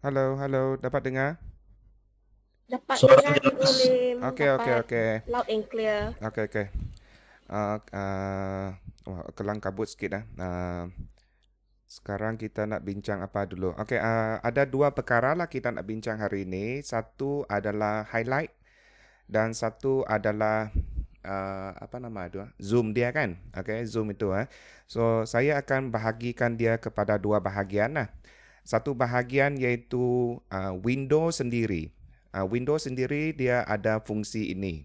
Halo, halo, dapat dengar? Dapat Suara dengar Cikgu jelas. Lim, Oke, oke, dapat oke. loud and clear. Oke, oke. Uh, uh, Wah, kelang kabut sikit dah. Sekarang kita nak bincang apa dulu? Oke, ada dua perkara lah kita nak bincang hari ini. Satu adalah highlight dan satu adalah apa nama itu? Zoom dia kan? Oke, Zoom itu. So, saya akan bahagikan dia kepada dua bahagian lah. Satu bahagian iaitu window sendiri. Window sendiri dia ada fungsi ini.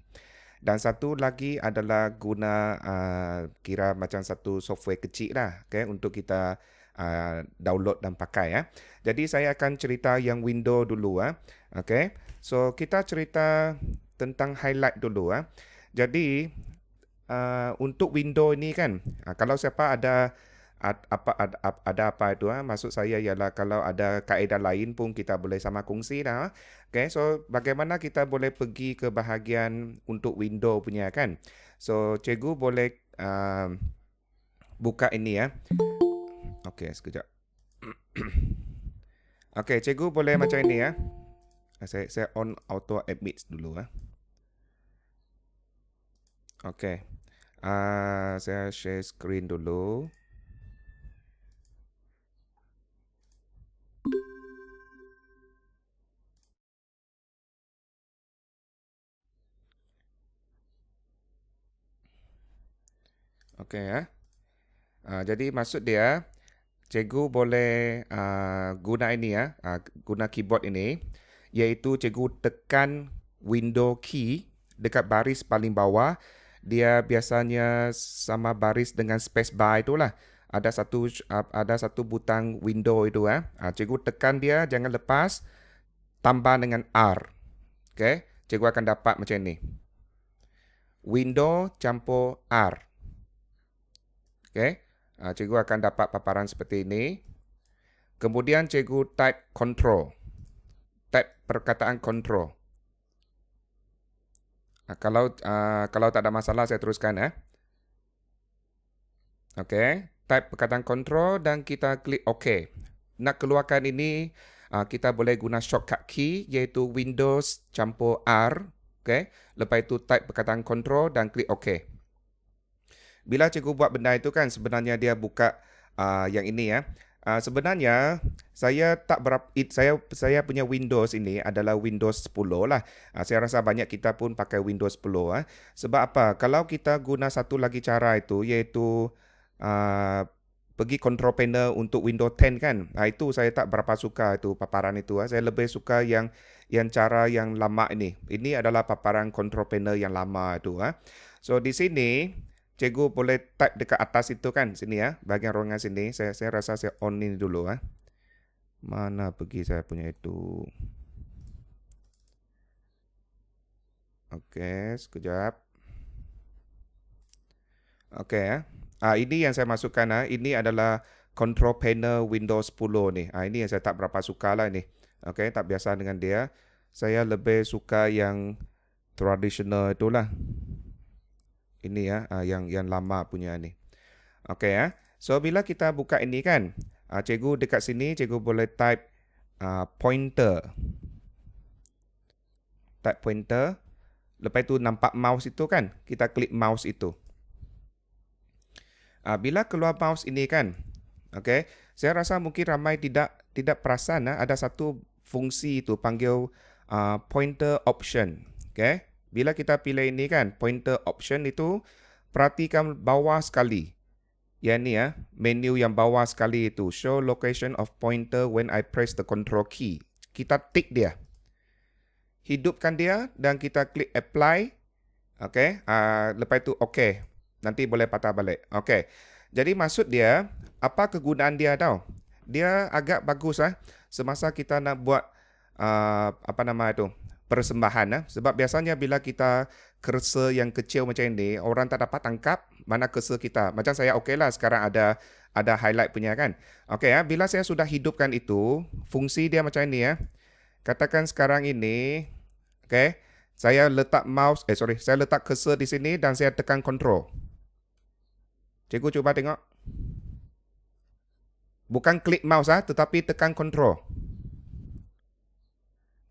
Dan satu lagi adalah guna kira macam satu software kecil lah, okay, untuk kita download dan pakai ya. Jadi saya akan cerita yang window dulu Okay. So kita cerita tentang highlight dulu Jadi untuk window ini kan, kalau siapa ada apa itu maksud saya ialah kalau ada kaedah lain pun kita boleh sama kongsi dah. Okay, so bagaimana kita boleh pergi ke bahagian untuk window punya kan? So cikgu boleh buka ini ya. Okay, sekejap. Okay, cikgu boleh macam ini ya. Saya on auto admit dulu Okay. Saya share screen dulu. Okay ya. Jadi maksud dia, cikgu boleh guna ini guna keyboard ini, iaitu cikgu tekan window key dekat baris paling bawah. Dia biasanya sama baris dengan space bar itulah. Ada satu butang window itu Cikgu tekan dia, jangan lepas, tambah dengan R. Okay? Cikgu akan dapat macam ni. Window campur R. Okay? Cikgu akan dapat paparan seperti ini. Kemudian cikgu type control. Type perkataan control. Kalau tak ada masalah saya teruskan Okey, type perkataan control dan kita klik OK. Nak keluarkan ini kita boleh guna shortcut key iaitu Windows campur R. Okey, lepas itu type perkataan control dan klik OK. Bila cikgu buat benda itu kan sebenarnya dia buka yang ini sebenarnya saya punya Windows ini adalah Windows 10 lah. Saya rasa banyak kita pun pakai Windows 10 Sebab apa? Kalau kita guna satu lagi cara itu iaitu pergi control panel untuk Windows 10 kan. Itu saya tak berapa suka itu paparan itu Saya lebih suka yang cara yang lama ini. Ini adalah paparan control panel yang lama itu So di sini cikgu boleh type dekat atas itu kan, sini bahagian ruangan sini. Saya rasa saya on ini dulu Mana pergi saya punya itu? Okey, sekejap. Okey ini yang saya masukkan Ini adalah control panel Windows 10 ni. Ini yang saya tak berapa suka lah ni. Okey, tak biasa dengan dia. Saya lebih suka yang tradisional itulah. Ini yang lama punya ni. Okey So bila kita buka ini kan, cikgu dekat sini cikgu boleh type pointer. Type pointer. Lepas itu nampak mouse itu kan, kita klik mouse itu. Bila keluar mouse ini kan, okey, saya rasa mungkin ramai tidak perasan ada satu fungsi itu panggil pointer option. Okey. Bila kita pilih ini kan, pointer option itu, perhatikan bawah sekali. Yang ni menu yang bawah sekali itu, show location of pointer when I press the control key. Kita tick dia. Hidupkan dia dan kita klik apply. Okey, lepas itu okey. Nanti boleh patah balik. Okey. Jadi maksud dia, apa kegunaan dia tau? Dia agak bagus semasa kita nak buat apa nama itu? Persembahan sebab biasanya bila kita cursor yang kecil macam ini, orang tak dapat tangkap mana cursor kita. Macam saya okeylah sekarang ada highlight punya kan. Okey bila saya sudah hidupkan itu, fungsi dia macam ini Katakan sekarang ini, okey, saya letak saya letak cursor di sini dan saya tekan control. Cikgu cuba tengok. Bukan klik mouse tetapi tekan control.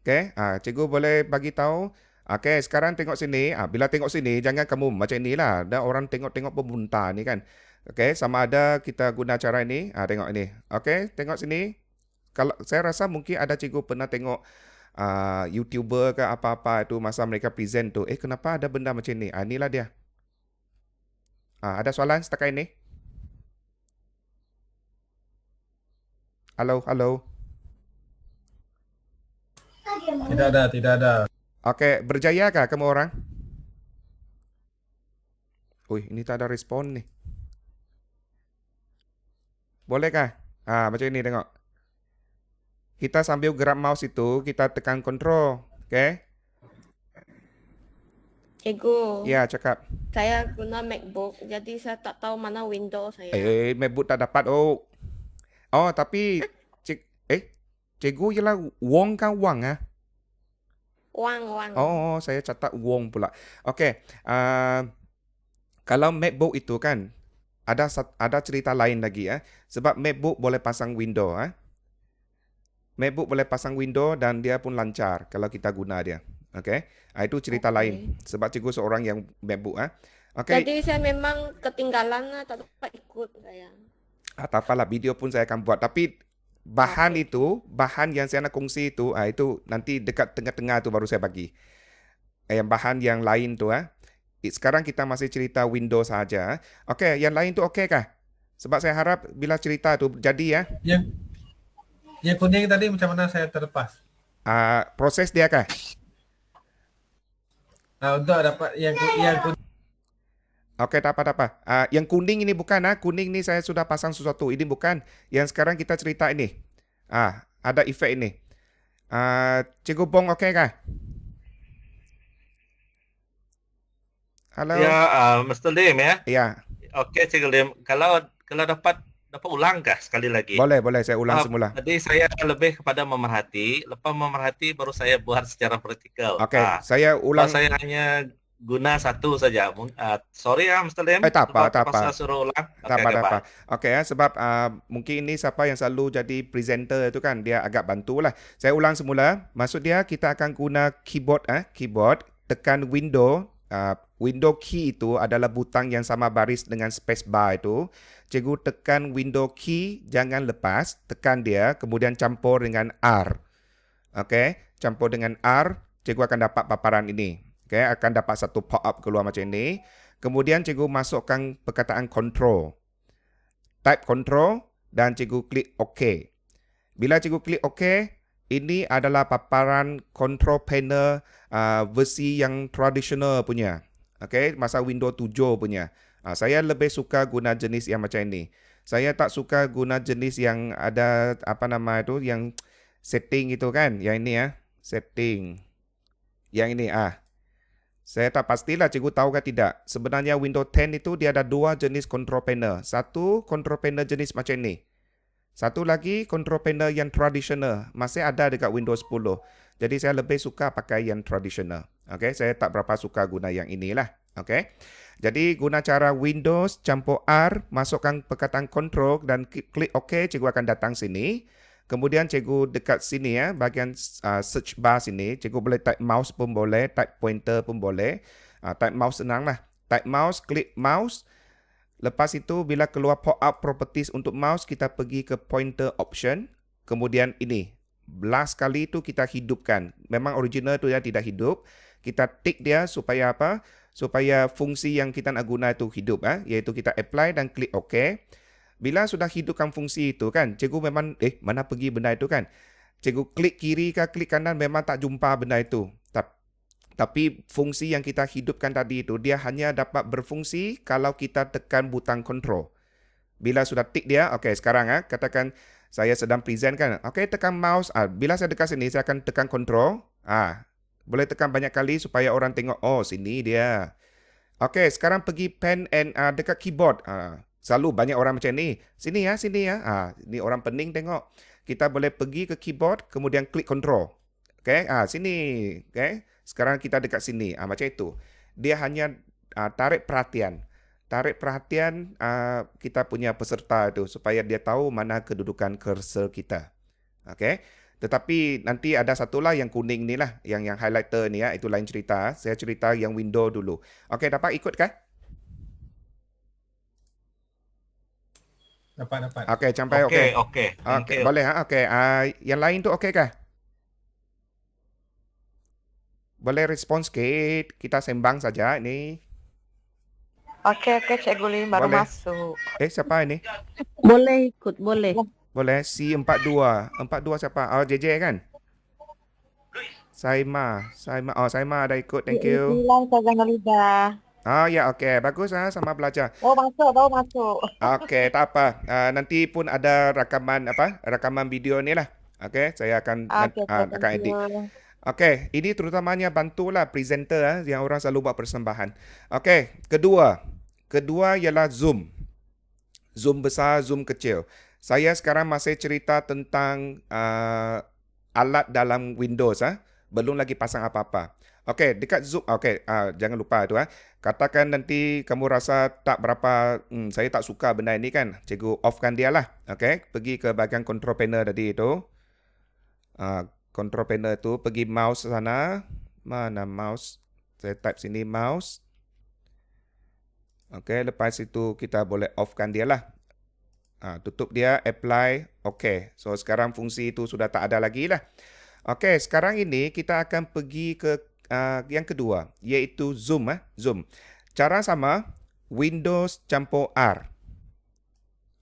Okey, cikgu boleh bagi tahu. Okey, sekarang tengok sini. Bila tengok sini, jangan kamu macam inilah. Ada orang tengok-tengok pun muntah ni kan. Okey, sama ada kita guna cara ini. Tengok ini. Okey, tengok sini. Kalau saya rasa mungkin ada cikgu pernah tengok YouTuber ke apa-apa itu masa mereka present tu. Kenapa ada benda macam ni? Inilah dia. Ada soalan setakat ini? Halo, halo. Tidak ada, tidak ada. Okey, berjaya kah kamu orang? Ini tak ada respon ni. Boleh kah? Macam ini tengok. Kita sambil gerak mouse itu, kita tekan control. Okey? Cikgu, Ya, cakap. saya guna MacBook, jadi saya tak tahu mana window saya. MacBook tak dapat. Tapi cikgu ialah Wong kan Wang Wang. saya catat Wong pula. Okey. Kalau MacBook itu kan ada cerita lain lagi sebab MacBook boleh pasang window MacBook boleh pasang window dan dia pun lancar kalau kita guna dia. Okey. Itu cerita lain sebab cikgu seorang yang MacBook Okey. Jadi saya memang ketinggalan, tak dapat ikut saya. Tak apalah, video pun saya akan buat. Tapi bahan yang saya nak kongsi itu nanti dekat tengah-tengah tu baru saya bagi. Yang bahan yang lain tu sekarang kita masih cerita Windows saja. Okey, yang lain tu okey kah? Sebab saya harap bila cerita tu jadi Yang kuning tadi macam mana saya terlepas? Proses dia kah? Untuk dapat yang kuning. Okey, tak apa. Yang kuning ini bukan kuning ni saya sudah pasang sesuatu. Ini bukan. Yang sekarang kita cerita ini. Ada efek ini. Cikgu Bong okey kah? Halo. Ya, Mr. Lim ya. Ya. Okey, Cikgu Lim. Kalau dapat ulang kah sekali lagi? Boleh, saya ulang semula. Tadi saya lebih kepada memerhati. Lepas memerhati baru saya buat secara praktikal. Okey, saya ulang. Saya hanya guna satu saja. Sorry Mr. Lim. Tak apa. Pasal suruh ulang. Tak apa. Okey sebab mungkin ini siapa yang selalu jadi presenter itu kan dia agak bantulah. Saya ulang semula. Maksud dia kita akan guna keyboard keyboard tekan window. Window key itu adalah butang yang sama baris dengan space bar itu. Cikgu tekan window key, jangan lepas, tekan dia, kemudian campur dengan R. Okey, campur dengan R, cikgu akan dapat paparan ini. Okey, akan dapat satu pop-up keluar macam ini. Kemudian cikgu masukkan perkataan control. Type control dan cikgu klik OK. Bila cikgu klik OK, ini adalah paparan control panel versi yang tradisional punya. Okey, masa Windows 7 punya. Saya lebih suka guna jenis yang macam ini. Saya tak suka guna jenis yang ada yang setting itu kan. Yang ini setting. Yang ini saya tak pastilah cikgu tahu ke tidak. Sebenarnya Windows 10 itu dia ada dua jenis control panel. Satu control panel jenis macam ini. Satu lagi control panel yang tradisional. Masih ada dekat Windows 10. Jadi saya lebih suka pakai yang tradisional. Okey, saya tak berapa suka guna yang inilah. Okey. Jadi guna cara Windows campur R, masukkan perkataan control dan klik OK, cikgu akan datang sini. Kemudian cikgu dekat sini bahagian search bar sini, cikgu boleh type mouse pun boleh, type pointer pun boleh. Type mouse senanglah. Type mouse, klik mouse. Lepas itu bila keluar pop-up properties untuk mouse, kita pergi ke pointer option. Kemudian ini, last kali itu kita hidupkan. Memang original tu dia tidak hidup. Kita tick dia supaya apa? Supaya fungsi yang kita nak guna itu hidup iaitu kita apply dan klik OK. Bila sudah hidupkan fungsi itu kan, cikgu memang mana pergi benda itu kan. Cikgu klik kiri ke klik kanan memang tak jumpa benda itu. Tapi fungsi yang kita hidupkan tadi itu dia hanya dapat berfungsi kalau kita tekan butang control. Bila sudah tick dia, okey sekarang katakan saya sedang present kan. Okey tekan mouse. Bila saya dekat sini saya akan tekan control. Boleh tekan banyak kali supaya orang tengok sini dia. Okey sekarang pergi pen and dekat keyboard. Selalu banyak orang macam ni. Sini ya. Ni orang pening tengok. Kita boleh pergi ke keyboard kemudian klik control. Okey, sini. Okey. Sekarang kita dekat sini. Macam itu. Dia hanya tarik perhatian. Kita punya peserta itu supaya dia tahu mana kedudukan cursor kita. Okey. Tetapi nanti ada satulah yang kuning ni lah, yang highlighter ni ya, itu lain cerita. Saya cerita yang window dulu. Okey, dapat ikut kah? Dapat. Okey, sampai okey. Oke. Thank Okey, you. boleh ha? Okey, yang lain tu okey kah? Boleh respon sikit, kita sembang saja ini. Oke, Cikgu Lim baru Boleh. masuk. Siapa ini? Boleh ikut, boleh. Boleh, C42. 42 siapa? Oh, JJ kan? Saima. Oh, Saima ada ikut, thank you. Bilang Ustazah Nurida. Oh ya, okey. Bagus sama belajar. Baru masuk. Okey, tak apa. Nanti pun ada rakaman video ni lah. Okey, saya akan akan edit. Okey, ini terutamanya bantulah presenter yang orang selalu buat persembahan. Okey, kedua ialah Zoom. Zoom besar, Zoom kecil. Saya sekarang masih cerita tentang alat dalam Windows belum lagi pasang apa-apa. Okey, dekat Zoom. Okey, jangan lupa tu Katakan nanti kamu rasa tak berapa saya tak suka benda ini kan. Cikgu offkan dia lah. Okey, pergi ke bahagian control panel tadi itu. Control panel tu, pergi mouse sana. Mana mouse? Saya type sini mouse. Okey, lepas itu kita boleh offkan dia lah. Tutup dia, apply, okey. So sekarang fungsi itu sudah tak ada lagi lah. Okey, sekarang ini kita akan pergi ke yang kedua, iaitu Zoom. Zoom. Cara sama, Windows campur R.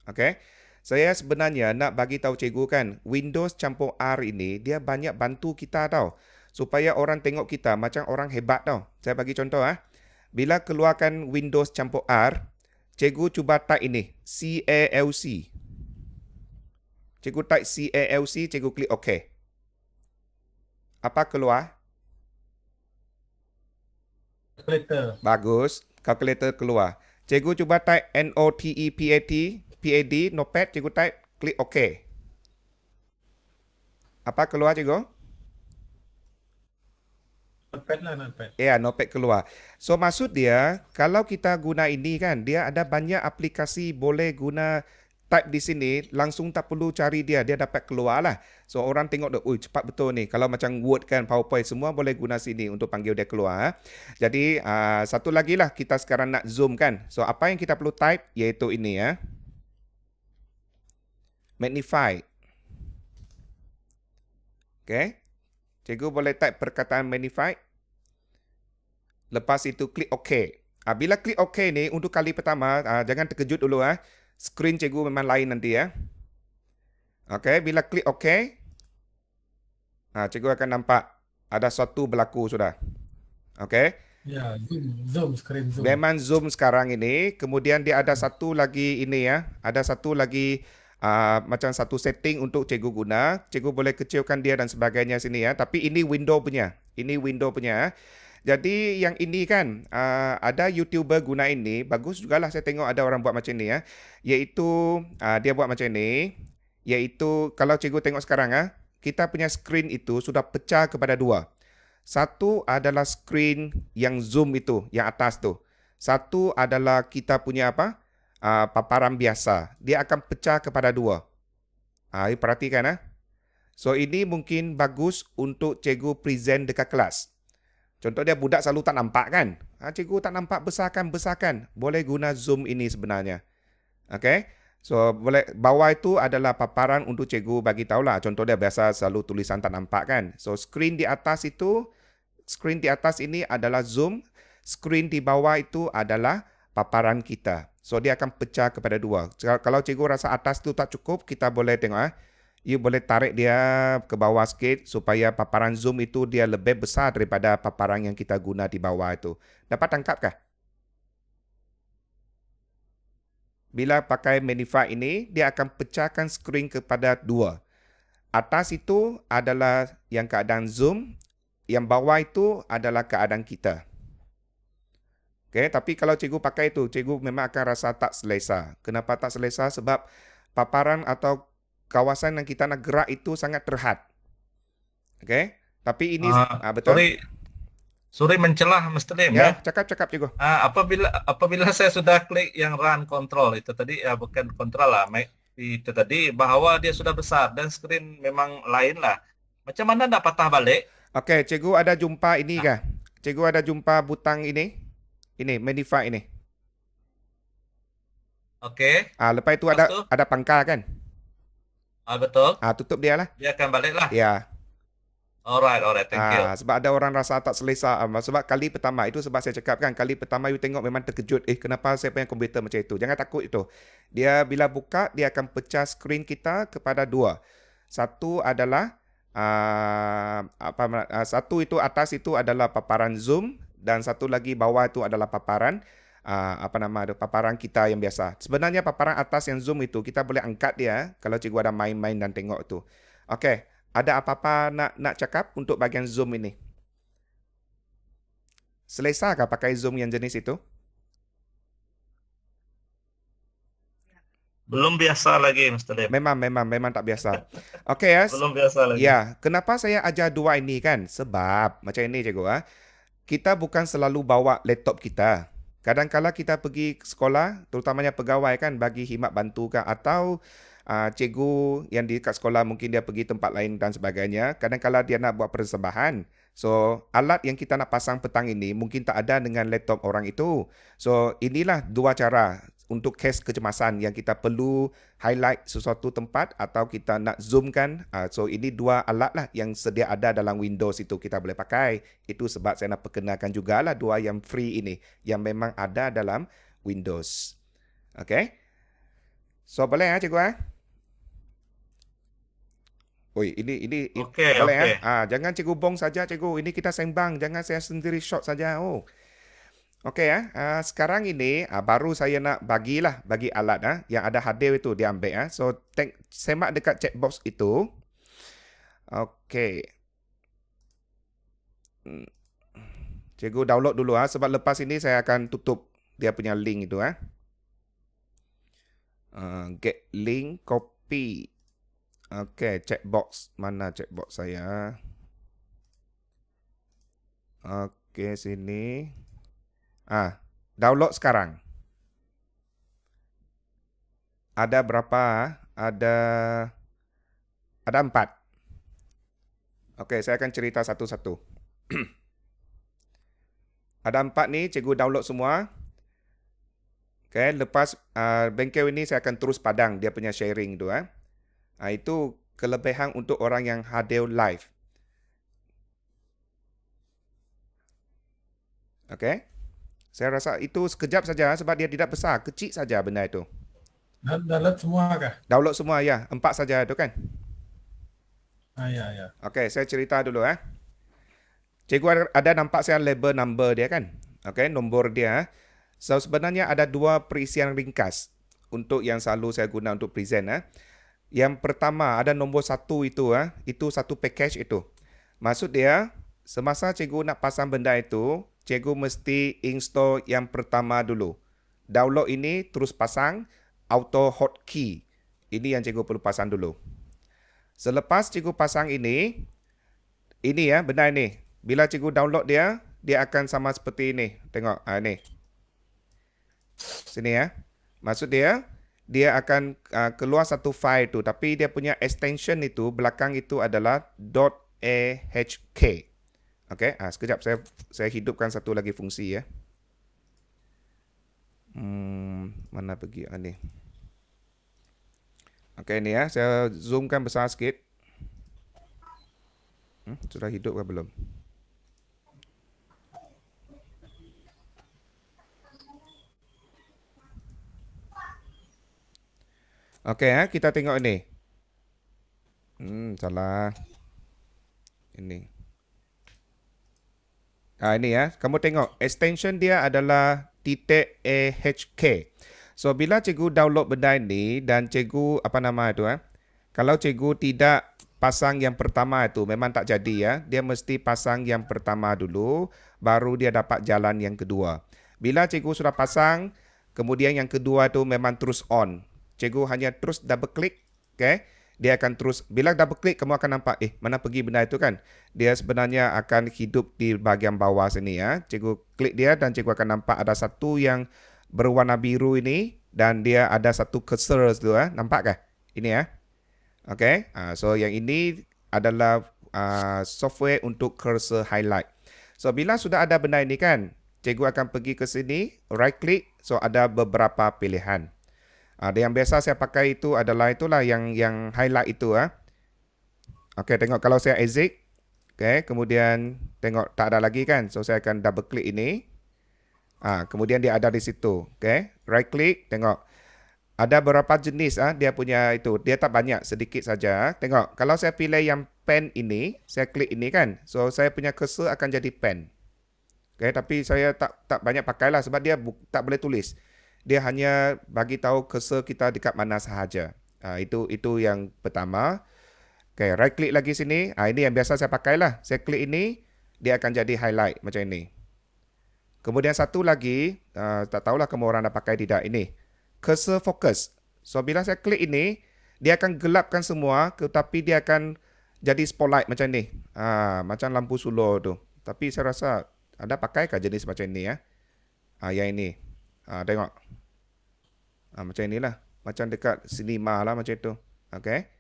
Okey. Saya sebenarnya nak bagi tahu cikgu kan, Windows campur R ini dia banyak bantu kita tau. Supaya orang tengok kita macam orang hebat tau. Saya bagi contoh Bila keluarkan Windows campur R, cikgu cuba type ini, CALC. Cikgu type CALC, cikgu klik OK. Apa keluar? Calculator. Bagus, calculator keluar. Cikgu cuba type NOTEPAD, notepad, cikgu type, klik OK. Apa keluar cikgu? Notepad. Ya, notepad keluar. So maksud dia, kalau kita guna ini kan, dia ada banyak aplikasi boleh guna type di sini, langsung tak perlu cari dia dapat keluar lah. So orang tengok, cepat betul ni. Kalau macam Word kan, PowerPoint, semua boleh guna sini untuk panggil dia keluar. Jadi satu lagi lah, kita sekarang nak zoom kan. So apa yang kita perlu type, iaitu ini Magnify. Okay. Cikgu boleh type perkataan magnify. Lepas itu klik OK. Bila klik OK ni, untuk kali pertama, jangan terkejut dulu. Skrin cikgu memang lain nanti Okay, bila klik OK, cikgu akan nampak ada sesuatu berlaku sudah. Okay. Ya, zoom, screen zoom. Memang zoom sekarang ini. Kemudian dia ada satu lagi ini Ada satu lagi macam satu setting untuk cikgu guna. Cikgu boleh kecilkan dia dan sebagainya sini Tapi ini window punya. Jadi yang ini kan ada YouTuber guna ini. Bagus jugalah saya tengok ada orang buat macam ni Iaitu dia buat macam ni. Iaitu kalau cikgu tengok sekarang kita punya screen itu sudah pecah kepada dua. Satu adalah screen yang zoom itu, yang atas tu. Satu adalah kita punya paparan biasa. Dia akan pecah kepada dua. Perhatikan So ini mungkin bagus untuk cikgu present dekat kelas. Contoh dia budak selalu tak nampak kan? Cikgu tak nampak, besarkan. Boleh guna zoom ini sebenarnya. Okay? So boleh, bawah itu adalah paparan untuk cikgu bagi tahulah. Contoh dia biasa selalu tulisan tak nampak kan? So screen di atas ini adalah zoom. Screen di bawah itu adalah paparan kita. So dia akan pecah kepada dua. Kalau cikgu rasa atas tu tak cukup, kita boleh tengok you boleh tarik dia ke bawah sikit supaya paparan zoom itu dia lebih besar daripada paparan yang kita guna di bawah itu. Dapat tangkapkah? Bila pakai magnify ini, dia akan pecahkan skrin kepada dua. Atas itu adalah yang keadaan zoom, yang bawah itu adalah keadaan kita. Okay, tapi kalau cikgu pakai itu, cikgu memang akan rasa tak selesa. Kenapa tak selesa? Sebab paparan atau kawasan yang kita nak gerak itu sangat terhad. Okay, tapi ini betul. Sorry mencelah Mr. Lim Cakap cikgu. Apabila saya sudah klik yang run control itu tadi bukan control lah, itu tadi bahwa dia sudah besar dan skrin memang lain lah. Macam mana nak patah balik? Okey, cikgu ada jumpa ini Nah, kah? Cikgu ada jumpa butang ini? Ini, magnify ini. oke. Lepas itu Lepas tu, ada pangkal kan? betul. Tutup dia lah. Dia akan balik lah. Ya. Alright, thank you. Sebab ada orang rasa tak selesa. Sebab kali pertama, itu sebab saya cakap kan, kali pertama you tengok memang terkejut. Kenapa saya punya komputer macam itu? Jangan takut itu. Dia bila buka, dia akan pecah skrin kita kepada dua. Satu adalah, satu itu atas itu adalah paparan Zoom dan satu lagi bawah itu adalah paparan paparan kita yang biasa. Sebenarnya paparan atas yang Zoom itu kita boleh angkat dia kalau cikgu ada main-main dan tengok tu. Okey, ada apa-apa nak cakap untuk bahagian Zoom ini? Selesa kah pakai Zoom yang jenis itu? Belum biasa lagi, Mr. Lim. Memang tak biasa. Okey ya. Belum biasa lagi. Ya, kenapa saya ajar dua ini kan? Sebab macam ini cikgu kita bukan selalu bawa laptop kita. Kadang-kala kita pergi ke sekolah, terutamanya pegawai kan, bagi khidmat bantu kan, atau cikgu yang di kat sekolah mungkin dia pergi tempat lain dan sebagainya. Kadang-kala dia nak buat persembahan. So, alat yang kita nak pasang petang ini mungkin tak ada dengan laptop orang itu. So, inilah dua cara untuk kes kecemasan yang kita perlu highlight sesuatu tempat atau kita nak zoomkan. So, ini dua alat lah yang sedia ada dalam Windows itu kita boleh pakai. Itu sebab saya nak perkenalkan jugalah dua yang free ini yang memang ada dalam Windows. Okay? So, boleh cikgu Oi, ini Okey, boleh okey. jangan cikgu bong saja cikgu. Ini kita sembang, jangan saya sendiri shot saja. Okey sekarang ini baru saya nak bagi alat yang ada hadir itu diambil So semak dekat checkbox itu. Okey. Cikgu download dulu sebab lepas ini saya akan tutup dia punya link itu get link copy. Okey, checkbox. Mana checkbox saya? Okey, sini. Download sekarang. Ada berapa? Ada 4. Okey, saya akan cerita satu-satu. Ada 4 ni, cikgu download semua. Okey, lepas bengkel ini saya akan terus padang dia punya sharing tu Itu kelebihan untuk orang yang hadir live. Okey. Saya rasa itu sekejap saja sebab dia tidak besar, kecil saja benda itu. Download semua kah? Download semua ya, 4 saja itu kan. Ya. Okey, saya cerita dulu Cikgu ada nampak saya label number dia kan. Okey, nombor dia. So sebenarnya ada 2 perisian ringkas untuk yang selalu saya guna untuk present Yang pertama ada nombor 1 itu itu satu package itu. Maksud dia semasa cikgu nak pasang benda itu, cikgu mesti install yang pertama dulu. Download ini terus pasang auto hotkey. Ini yang cikgu perlu pasang dulu. Selepas cikgu pasang ini benda ini. Bila cikgu download dia akan sama seperti ini. Tengok ini. Sini Maksud dia akan keluar satu file tu tapi dia punya extension itu belakang itu adalah .ahk. Okey, sekejap saya hidupkan satu lagi fungsi mana pergi ni. Okey ni saya zoomkan besar sikit. Sudah hidup ke belum? Okey kita tengok ini. Salah. Ini. Ini kamu tengok extension dia adalah .ahk. So bila cikgu download benda ini dan cikgu kalau cikgu tidak pasang yang pertama itu memang tak jadi dia mesti pasang yang pertama dulu baru dia dapat jalan yang kedua. Bila cikgu sudah pasang kemudian yang kedua itu memang terus on. Cikgu hanya terus double click, dia akan terus, bila double click kamu akan nampak, mana pergi benda itu kan. Dia sebenarnya akan hidup di bahagian bawah sini Cikgu klik dia dan cikgu akan nampak ada satu yang berwarna biru ini dan dia ada satu cursor tu nampak kah? Ini ya. Okey. So yang ini adalah software untuk cursor highlight. So bila sudah ada benda ini kan, cikgu akan pergi ke sini, right click, so ada beberapa pilihan. Yang biasa saya pakai itu adalah itulah yang highlight itu Okey, tengok kalau saya exit, okey, kemudian tengok tak ada lagi kan. So saya akan double click ini. Kemudian dia ada di situ, okey. Right click, tengok. Ada beberapa jenis dia punya itu. Dia tak banyak, sedikit saja. Tengok, kalau saya pilih yang pen ini, saya klik ini kan. So saya punya cursor akan jadi pen. Okay, tapi saya tak banyak pakailah sebab dia tak boleh tulis. Dia hanya bagi tahu cursor kita dekat mana sahaja. Itu yang pertama. Okay, right click lagi sini. Ini yang biasa saya pakailah. Saya klik ini, dia akan jadi highlight macam ini. Kemudian satu lagi, tak tahulah kamu orang dah pakai tidak ini. Cursor focus. So bila saya klik ini, dia akan gelapkan semua, tetapi dia akan jadi spotlight macam ni. Macam lampu sulur tu. Tapi saya rasa anda pakaikan jenis macam ni ya. Yang ini. Tengok. Macam inilah. Macam dekat cinema lah macam tu. Okay.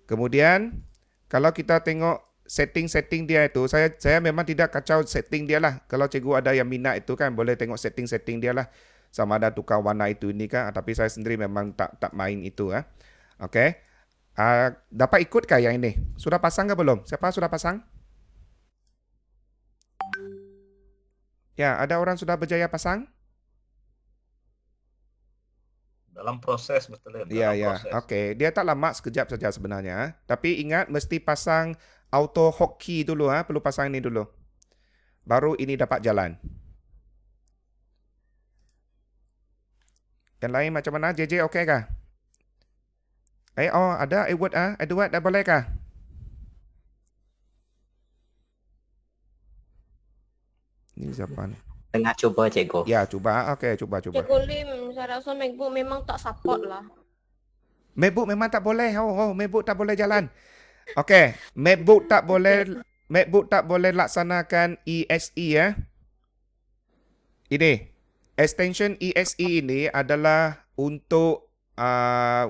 Kemudian kalau kita tengok setting-setting dia itu, saya memang tidak kacau setting dia lah. Kalau cikgu ada yang minat itu kan, boleh tengok setting-setting dia lah. Sama ada tukar warna itu ini kan. Tapi saya sendiri memang tak main itu Okay. Dapat ikutkah yang ini? Sudah pasang ke belum? Siapa sudah pasang? Ya, ada orang sudah berjaya pasang? Dalam proses betul Ya, dalam ya. proses. Okey, dia tak lama, sekejap saja sebenarnya. Tapi ingat mesti pasang auto hotkey dulu perlu pasang ini dulu. Baru ini dapat jalan. Yang lain macam mana? JJ okey kah? Ada Edward dah boleh kah? Ini siapa ni? Tengah cuba cikgu. Ya, cuba. Okey, cuba. Cikgu Lim, saya rasa MacBook memang tak support lah. MacBook memang tak boleh. MacBook tak boleh jalan. Okey, MacBook tak boleh laksanakan EXE Ini extension EXE ini adalah untuk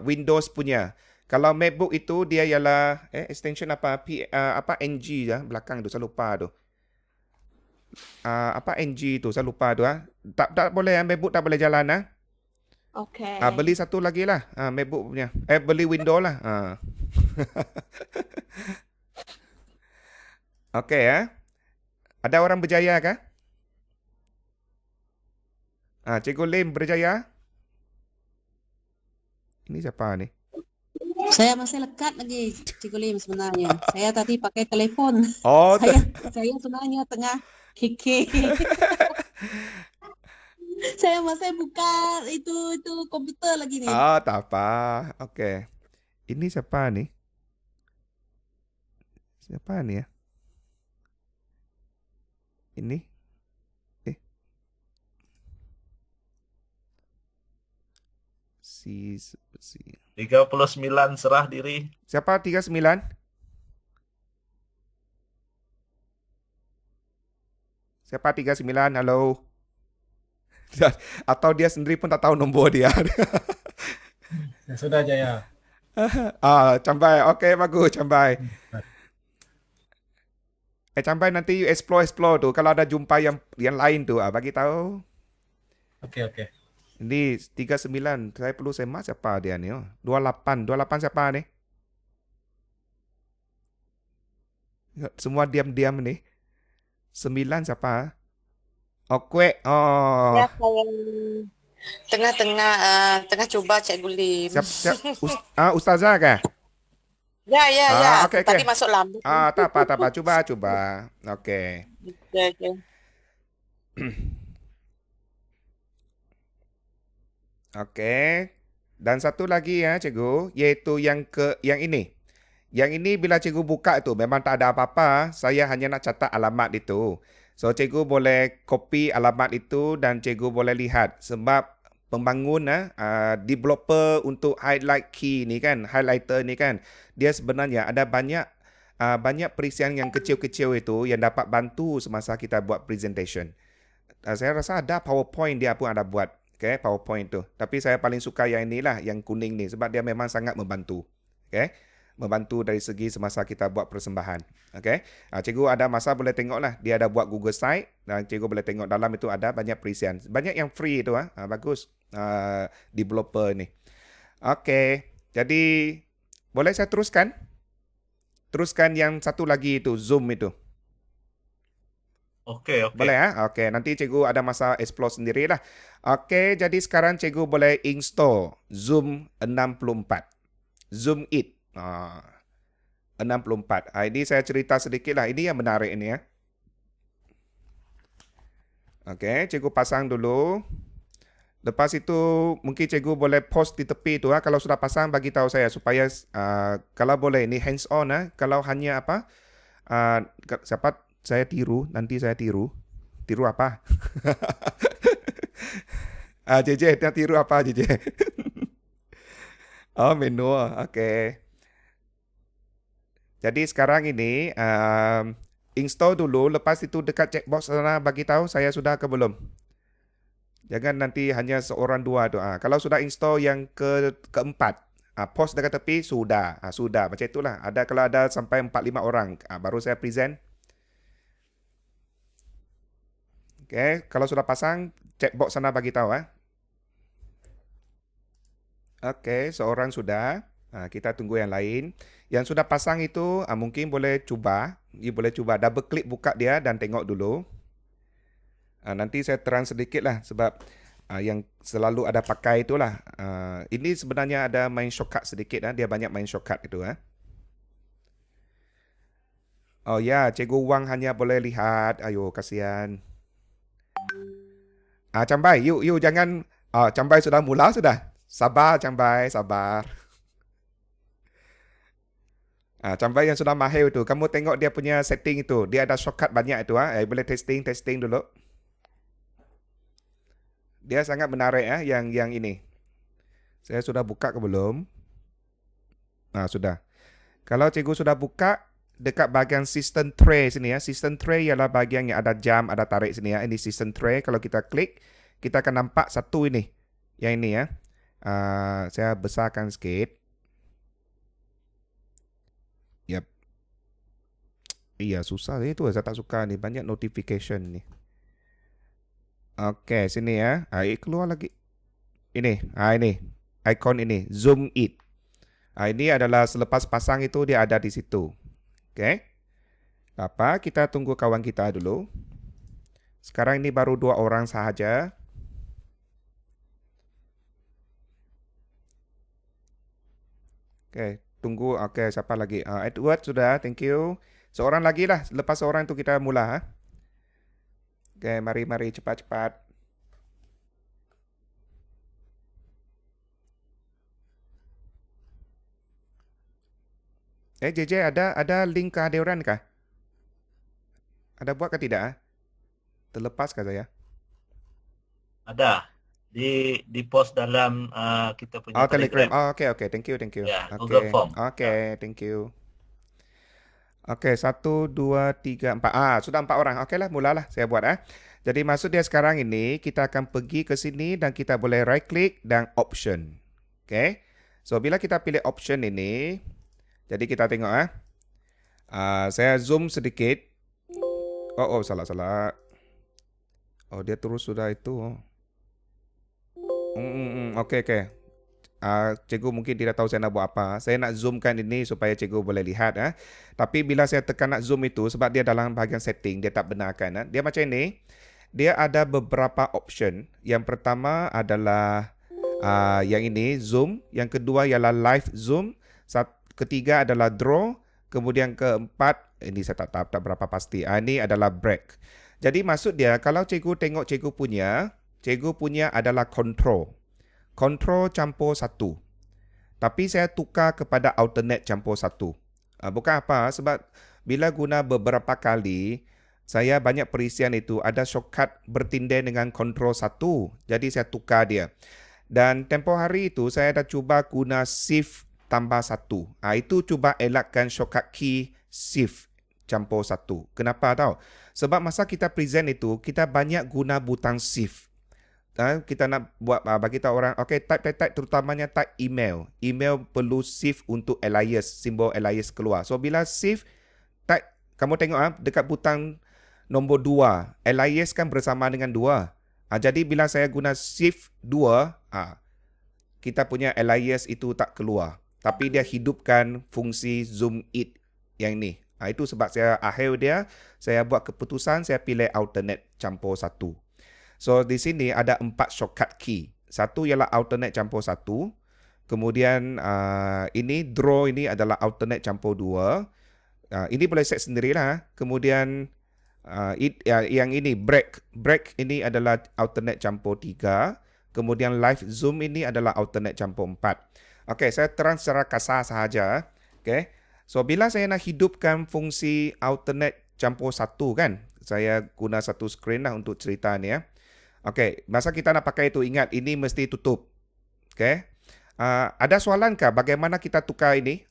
Windows punya. Kalau MacBook itu dia ialah extension NG belakang tu saya lupa tu. NG tu saya lupa tu Tak boleh MacBook tak boleh jalan Okay. Beli satu lagi lah MacBook punya. Beli Windows lah. Okey Ada orang berjaya kah? Cikgu Lim berjaya? Ini siapa ni? Saya masih lekat lagi, Cikgu Lim sebenarnya. Saya tadi pakai telefon. Oh, Saya sebenarnya tengah keke. Saya masih buka itu komputer lagi nih. tak apa. Okey. Ini siapa ni? Siapa ni ya? Ini? Si 39 serah diri. Siapa 39? Siapa 39? Halo. Atau dia sendiri pun tak tahu nombor dia. Ya, sudah Jaya. Cambai. Okey, bagus Cambai. Cambai nanti you explore tu. Kalau ada jumpa yang lain tu, bagi tahu. Oke. Ini 39. Saya perlu semak siapa dia ni. 28 siapa ni? Semua diam-diam ni. 9 siapa? Kuek. Ya, saya tengah coba Cikgu Lim. Ustazah kah? Ya. okey. Tadi masuk lambat. Tak apa. Cuba. Okey. Okey. Okey. Dan satu lagi cikgu, iaitu yang ini. Yang ini bila cikgu buka tu memang tak ada apa-apa, saya hanya nak catat alamat itu. So cikgu boleh copy alamat itu dan cikgu boleh lihat sebab pembangun developer untuk highlight key ni kan, highlighter ni kan, dia sebenarnya ada banyak perisian yang kecil-kecil itu yang dapat bantu semasa kita buat presentation. Saya rasa ada PowerPoint dia pun ada buat. Okay, PowerPoint tu. Tapi saya paling suka yang inilah, yang kuning ni sebab dia memang sangat membantu. Okay, membantu dari segi semasa kita buat persembahan. Okay, cikgu ada masa boleh tengok lah. Dia ada buat Google Site dan cikgu boleh tengok dalam itu ada banyak perisian. Banyak yang free tu bagus developer ni. Okay, jadi boleh saya teruskan? Teruskan yang satu lagi itu, Zoom itu. Okey, okey. Boleh Okey, nanti cikgu ada masa explore sendirilah. Okey, jadi sekarang cikgu boleh install Zoom 64. Zoom It. 64. Ini saya cerita sedikit lah. Ini yang menarik ini ya. Okey, cikgu pasang dulu. Lepas itu mungkin cikgu boleh post di tepi tu kalau sudah pasang bagi tahu saya supaya kalau boleh ini hands on kalau hanya apa siapa saya tiru, nanti saya tiru. Tiru apa? JJ, dia tiru apa JJ? Oh, menu. Okey. Jadi sekarang ini install dulu, lepas itu dekat checkbox sana bagi tahu saya sudah ke belum. Jangan nanti hanya seorang dua tu. Kalau sudah install yang keempat, post dekat tepi sudah. Sudah macam itulah. Kalau ada sampai 4-5 orang, baru saya present. Okay, kalau sudah pasang, checkbox sana bagi tahu. Okay, seorang sudah. Kita tunggu yang lain. Yang sudah pasang itu mungkin boleh cuba. You boleh cuba double klik buka dia dan tengok dulu. Nanti saya terang sedikit lah sebab yang selalu ada pakai itulah. Ini sebenarnya ada main shortcut sedikit. Dia banyak main shortcut itu. Oh ya, Cikgu Wang hanya boleh lihat. Ayo, kasihan. Cambai, you jangan. Cambai sudah mula sudah. Sabar, Cambai, sabar. Cambai yang sudah mahir itu, kamu tengok dia punya setting itu. Dia ada shortcut banyak itu. Boleh testing dulu. Dia sangat menarik yang ini. Saya sudah buka ke belum? Sudah. Kalau cikgu sudah buka dekat bahagian system tray sini System tray ialah bahagian yang ada jam, ada tarik sini Ini system tray. Kalau kita klik, kita akan nampak satu ini. Yang ini saya besarkan sikit. Yep. Iya, susah itu. Saya tak suka ni, banyak notification ni. Okey, sini keluar lagi. Ini, ini. Icon ini, Zoom It. Ini adalah selepas pasang itu dia ada di situ. Okey. Apa? Kita tunggu kawan kita dulu. Sekarang ini baru 2 orang sahaja. Okey, tunggu. Okey, siapa lagi? Edward sudah, thank you. Seorang lagi lah. Lepas seorang itu kita mula. Okey, mari cepat-cepat. JJ ada link kehadiran kah? Ada buat ke tidak? Terlepas kah saya? Ada. Di post dalam kita punya Telegram. Okey, thank you. Ya, Google Form. Okey, thank you. Okey, 1, 2, 3, 4. Sudah 4 orang. Okeylah, mulalah saya buat. Jadi maksud dia sekarang ini, kita akan pergi ke sini dan kita boleh right click dan option. Okey. So, bila kita pilih option ini, jadi kita tengok. Saya zoom sedikit. Oh, salah. Oh, dia terus sudah itu. Okey. Cikgu mungkin tidak tahu saya nak buat apa. Saya nak zoomkan ini supaya cikgu boleh lihat. Tapi bila saya tekan nak zoom itu, sebab dia dalam bahagian setting, dia tak benarkan. Dia macam ini. Dia ada beberapa option. Yang pertama adalah yang ini, zoom. Yang kedua ialah live zoom. Ketiga adalah draw. Kemudian keempat, ini saya tak berapa pasti. Ini adalah break. Jadi maksud dia, kalau cikgu tengok cikgu punya adalah control. Control campur 1. Tapi saya tukar kepada alternate campur 1. Bukan apa, sebab bila guna beberapa kali, saya banyak perisian itu ada shortcut bertindai dengan control 1. Jadi saya tukar dia. Dan tempoh hari itu saya dah cuba guna shift tambah 1. Itu cuba elakkan shortcut key shift campur 1. Kenapa tahu? Sebab masa kita present itu, kita banyak guna butang shift. kita nak buat bagi tahu orang, okey, type terutamanya type email. Email perlu shift untuk alias, simbol alias keluar. So bila shift type, kamu tengok dekat butang nombor 2, alias kan bersama dengan 2. Jadi bila saya guna shift 2, kita punya alias itu tak keluar. Tapi dia hidupkan fungsi zoom in yang ni. Itu sebab saya akhir dia, saya buat keputusan, saya pilih alternate campur 1. So di sini ada 4 shortcut key. Satu ialah alternate campur 1. Kemudian ini draw ini adalah alternate campur 2. Ini boleh set sendirilah. Kemudian yang ini break ini adalah alternate campur 3. Kemudian live zoom ini adalah alternate campur 4. Okey, saya terang secara kasar sahaja. Okey. So bila saya nak hidupkan fungsi alternate campur 1 kan, saya guna satu screen lah untuk cerita ni ya. Okey, masa kita nak pakai itu, ingat ini mesti tutup. Okey. Ada soalankah bagaimana kita tukar ini?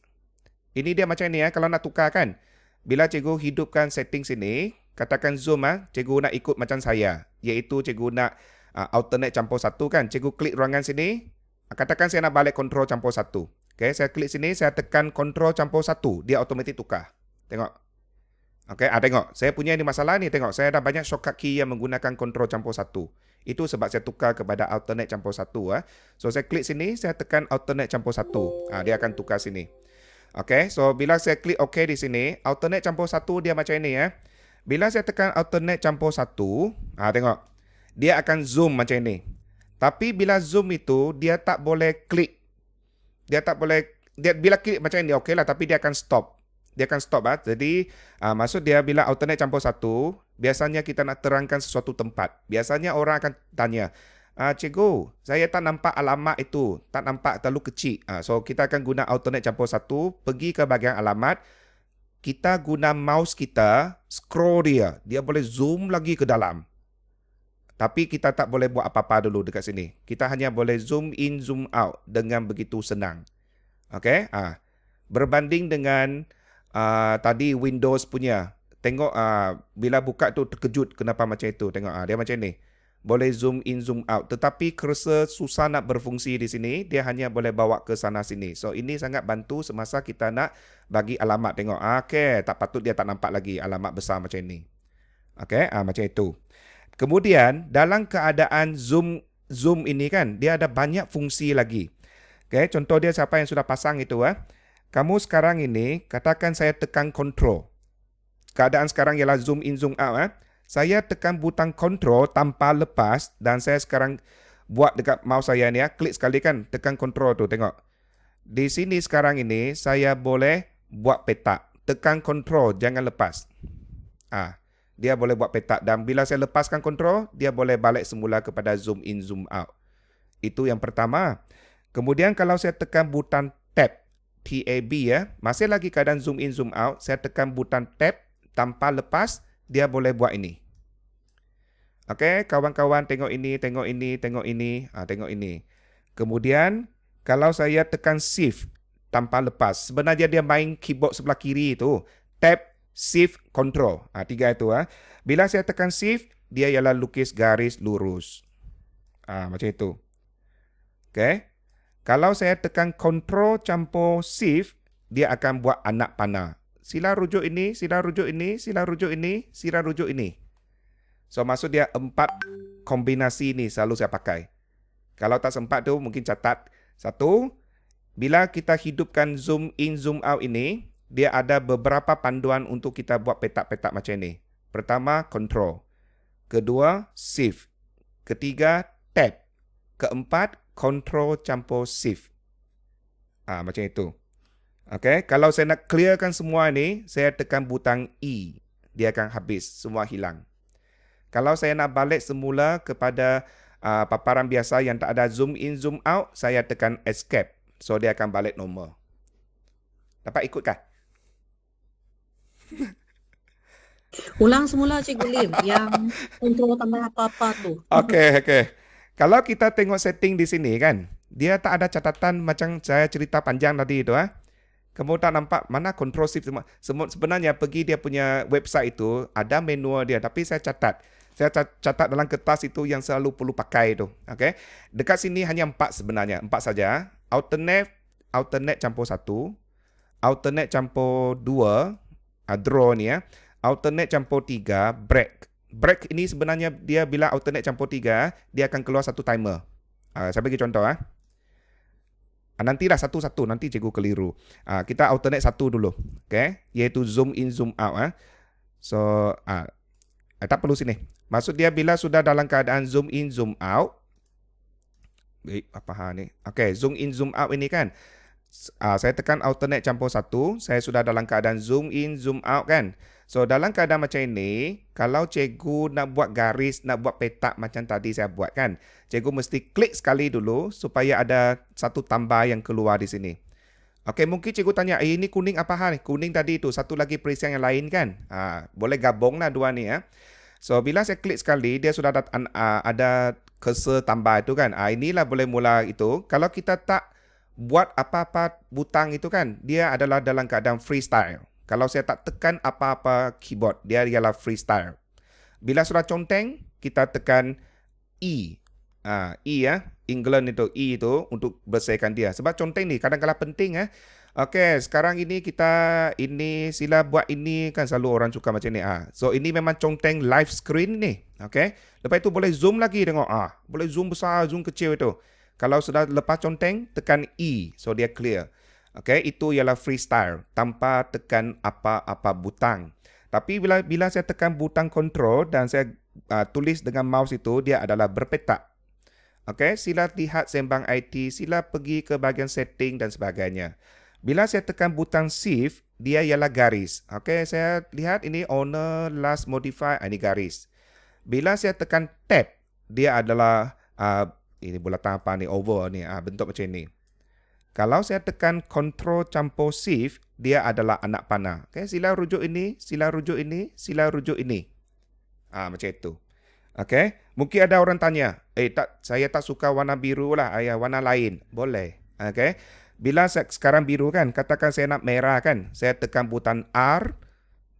Ini dia macam ni ya, kalau nak tukar kan. Bila cikgu hidupkan setting sini, katakan zoom cikgu nak ikut macam saya, iaitu cikgu nak alternate campur 1 kan. Cikgu klik ruangan sini, katakan saya nak balik control campur 1. Okey, saya klik sini, saya tekan control campur 1, dia automatik tukar. Tengok. Okey, tengok. Saya punya ni masalah ni, tengok. Saya ada banyak shortcut key yang menggunakan control campur 1. Itu sebab saya tukar kepada alternate campur 1. So saya klik sini, saya tekan alternate campur 1. Dia akan tukar sini. Okey, so bila saya klik OK di sini, alternate campur 1 dia macam ini ya. Bila saya tekan alternate campur 1, tengok. Dia akan zoom macam ini. Tapi bila zoom itu, dia tak boleh klik. Dia tak boleh, bila klik macam ini, okey lah, tapi dia akan stop. Dia akan stop. Jadi, maksud dia bila alternate campur 1, biasanya kita nak terangkan sesuatu tempat. Biasanya orang akan tanya, cikgu, saya tak nampak alamat itu. Tak nampak terlalu kecil. So, kita akan guna alternate campur 1, pergi ke bahagian alamat. Kita guna mouse kita, scroll dia. Dia boleh zoom lagi ke dalam. Tapi kita tak boleh buat apa-apa dulu dekat sini. Kita hanya boleh zoom in, zoom out dengan begitu senang. Okey? Berbanding dengan tadi Windows punya. Tengok bila buka tu terkejut kenapa macam itu. Tengok dia macam ni. Boleh zoom in, zoom out. Tetapi cursor susah nak berfungsi di sini. Dia hanya boleh bawa ke sana sini. So ini sangat bantu semasa kita nak bagi alamat. Tengok. Okey, tak patut dia tak nampak lagi alamat besar macam ni. Okey, macam itu. Kemudian dalam keadaan zoom ini kan, dia ada banyak fungsi lagi. Okey, contoh dia siapa yang sudah pasang itu kamu sekarang ini katakan saya tekan control. Keadaan sekarang ialah zoom in, zoom out Saya tekan butang control tanpa lepas dan saya sekarang buat dekat mouse saya ni klik sekali kan, tekan control tu, tengok. Di sini sekarang ini saya boleh buat petak. Tekan control, jangan lepas. Dia boleh buat petak dan bila saya lepaskan control, dia boleh balik semula kepada zoom in, zoom out. Itu yang pertama. Kemudian kalau saya tekan butang tab, TAB masih lagi keadaan zoom in, zoom out, saya tekan butang tab tanpa lepas, dia boleh buat ini. Okey, kawan-kawan tengok ini, tengok ini, tengok ini, tengok ini. Kemudian kalau saya tekan shift tanpa lepas, sebenarnya dia main keyboard sebelah kiri itu. Tab, shift, control. 3 itu Bila saya tekan shift, dia ialah lukis garis lurus. Macam itu. Okey. Kalau saya tekan control campur shift, dia akan buat anak panah. Sila rujuk ini, sila rujuk ini, sila rujuk ini, sila rujuk ini. So maksud dia 4 kombinasi ni selalu saya pakai. Kalau tak sempat tu mungkin catat. 1, bila kita hidupkan zoom in, zoom out ini, dia ada beberapa panduan untuk kita buat petak-petak macam ni. Pertama, control. Kedua, shift. Ketiga, tab. Keempat, control campur shift. Macam itu. Okay, kalau saya nak clearkan semua ni, saya tekan butang E. Dia akan habis, semua hilang. Kalau saya nak balik semula kepada paparan biasa yang tak ada zoom in, zoom out, saya tekan escape. So, dia akan balik normal. Dapat ikutkah? Ulang semula Cikgu Lim yang kontrol tambah apa-apa tu. Okey. Kalau kita tengok setting di sini kan, dia tak ada catatan macam saya cerita panjang tadi itu Kamu tak nampak mana control shift semua. Sebenarnya pergi dia punya website itu ada manual dia, tapi saya catat. Saya catat dalam kertas itu yang selalu perlu pakai tu. Okey. Dekat sini hanya 4 sebenarnya. 4 saja. Alternate campur 1. Alternate campur 2. Draw ni ya. Alternate campur 3. Break. Break ini sebenarnya dia bila alternate campur 3, dia akan keluar satu timer. Saya bagi contoh. Nantilah satu-satu, nanti cikgu keliru. Kita alternate satu dulu. Okay? Iaitu zoom in, zoom out. So, tak perlu sini. Maksud dia bila sudah dalam keadaan zoom in, zoom out. Apa hal ni? Okay, zoom in, zoom out ini kan. Saya tekan alternate campur 1. Saya sudah dalam keadaan zoom in, zoom out kan. So, dalam keadaan macam ini, kalau cikgu nak buat garis, nak buat petak macam tadi saya buat kan, cikgu mesti klik sekali dulu supaya ada satu tambah yang keluar di sini. Okey, mungkin cikgu tanya, ini kuning apa hal? Kuning tadi itu, satu lagi perincian yang lain kan? Boleh gabunglah dua ni ya. So, bila saya klik sekali, dia sudah ada cursor tambah itu kan. Inilah boleh mula itu. Kalau kita tak buat apa-apa butang itu kan, dia adalah dalam keadaan freestyle. Kalau saya tak tekan apa-apa keyboard, dia ialah freestyle. Bila sudah conteng, kita tekan E. E ya, England itu, E itu untuk bersihkan dia. Sebab conteng ni kadang-kadang penting ya. Okey, sekarang ini sila buat ini kan selalu orang suka macam ni. So ini memang conteng live screen ni. Okey. Lepas itu boleh zoom lagi tengok. Boleh zoom besar, zoom kecil itu. Kalau sudah lepas conteng, tekan E. So dia clear. Okey, itu ialah freestyle tanpa tekan apa-apa butang. Tapi bila saya tekan butang control dan saya tulis dengan mouse itu, dia adalah berpetak. Okey, sila lihat sembang IT, sila pergi ke bahagian setting dan sebagainya. Bila saya tekan butang shift, dia ialah garis. Okey, saya lihat ini owner, last modify, ini garis. Bila saya tekan tab, dia adalah ini bulatan apa ni, oval ni, bentuk macam ni. Kalau saya tekan Ctrl campur Shift, dia adalah anak panah. Okay, sila rujuk ini, sila rujuk ini, sila rujuk ini. Macam itu. Okay, mungkin ada orang tanya, saya tak suka warna biru lah, warna lain. Boleh. Okay, bila sekarang biru kan, katakan saya nak merah kan, saya tekan butang R,